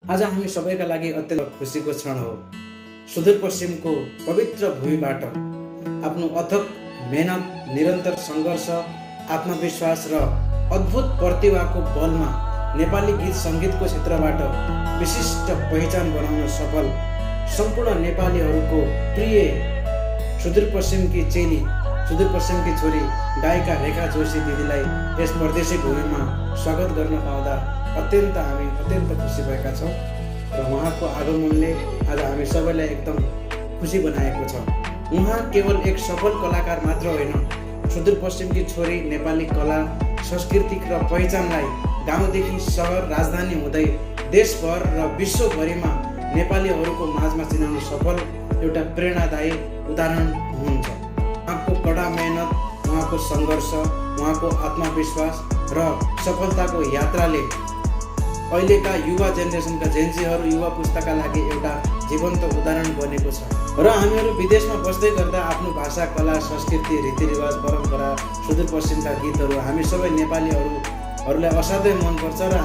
आज हामी सबैका लागि अत्यन्त खुसीको क्षण हो। सुदूरपश्चिमको पवित्र भूमिबाट आफ्नो अथक मेहनत, निरन्तर सङ्घर्ष, आत्मविश्वास र अद्भुत प्रतिभाको बलमा नेपाली गीत सङ्गीतको क्षेत्रबाट विशिष्ट पहिचान बनाउन सफल सम्पूर्ण नेपालीहरूको प्रिय सुदूरपश्चिमकी चेली, सुदूरपश्चिमकी छोरी गायिका रेखा जोशी दिदीलाई यस परदेशी भूमिमा स्वागत गर्न पाउँदा हामी अत्यन्त खुसी भएका छौँ र उहाँको आगमनले आज हामी सबैलाई एकदम खुसी बनाएको छ। उहाँ केवल एक सफल कलाकार मात्र होइन, सुदूरपश्चिमकी छोरी नेपाली कला, सांस्कृतिक र पहिचानलाई गाउँदेखि सहर, राजधानी हुँदै देशभर र विश्वभरिमा नेपालीहरूको माझमा चिनाउन सफल एउटा प्रेरणादायी उदाहरण हुनुहुन्छ। उहाँको कडा मेहनत, उहाँको सङ्घर्ष, उहाँको आत्मविश्वास र सफलताको यात्राले अहिलेका युवा जेनेरेसनका जेन्जीहरू, युवा पुस्ताका लागि एउटा जीवन्त उदाहरण बनेको छ। र हामीहरू विदेशमा बस्दै गर्दा आफ्नो भाषा, कला, संस्कृति, रीतिरिवाज, परम्परा, सुदूरपश्चिमका गीतहरू हामी सबै नेपालीहरूलाई असाध्यै मनपर्छ र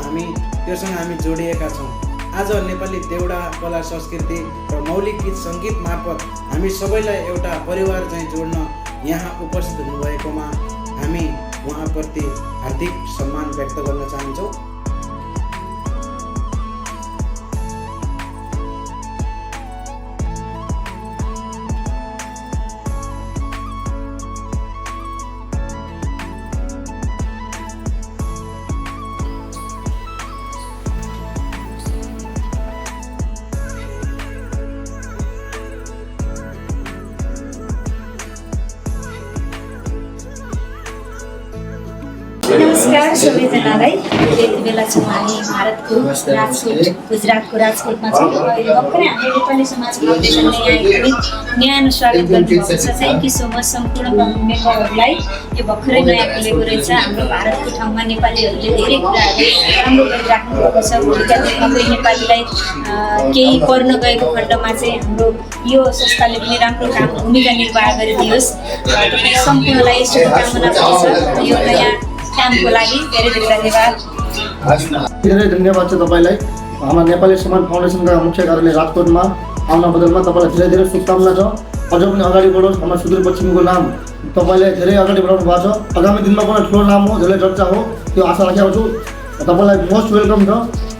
त्योसँग जोडिएका छौँ। आज नेपाली देउडा, कला, संस्कृति र मौलिक गीत सङ्गीत मार्फत हामी सबैलाई एउटा परिवार चाहिँ जोड्न यहाँ उपस्थित हुनुभएकोमा हामी उहाँप्रति हार्दिक सम्मान व्यक्त गर्न चाहन्छौँ। नमस्कार सबैजनालाई। यति बेला छौँ हामी भारतको राजकोट, गुजरातको राजकोटमा छौँ। भर्खरै हामी नेपाली समाज फाउन्डेसनले यहाँ एकदमै न्यानो स्वागत गर्नुभएको छ। थ्याङ्क यू सो मच सम्पूर्ण मेम्बरहरूलाई। यो भर्खरै नयाँ खुलेको रहेछ। हाम्रो भारतको ठाउँमा नेपालीहरूले धेरै कुराहरू राम्रो गरिराख्नु भएको छ। भोलिका दिनमा कोही नेपालीलाई केही पर्न गएको खण्डमा चाहिँ हाम्रो यो संस्थाले पनि राम्रो भूमिका निर्वाह गरिदियोस्। तपाईँ सम्पूर्णलाई शुभकामना पनि छ यो नयाँ कामको लागि। धेरै धेरै धन्यवाद। धेरै धन्यवाद छ तपाईँलाई। हाम्रो नेपाली समाज फाउन्डेसनका मुख्य कार्यालय राजकोटमा आउन बदलमा तपाईँलाई धेरै धेरै शुभकामना छ। अझ पनि अगाडि बढोस्। हाम्रो सुदूरपश्चिमको नाम तपाईँले धेरै अगाडि बढाउनु भएको छ। आगामी दिनमा पनि ठुलो नाम हो, धेरै चर्चा हो, त्यो आशा राखेको छु। तपाईँलाई मोस्ट वेलकम छ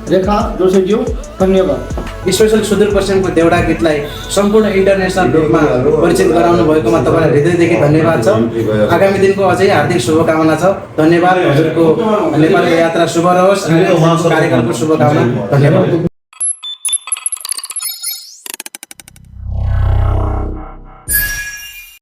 रेखा जोशीज्यू। धन्यवाद। स्पेसल सुदूरपश्चिमको देउडा गीतलाई सम्पूर्ण इन्टरनेसनल रूपमा परिचित गराउनु भएकोमा तपाईँलाई हृदयदेखि धन्यवाद छ। आगामी दिनको अझै हार्दिक शुभकामना छ। धन्यवाद। हजुरको नेपालको यात्रा शुभ रहोस्। कार्यक्रमको शुभकामना। धन्यवाद।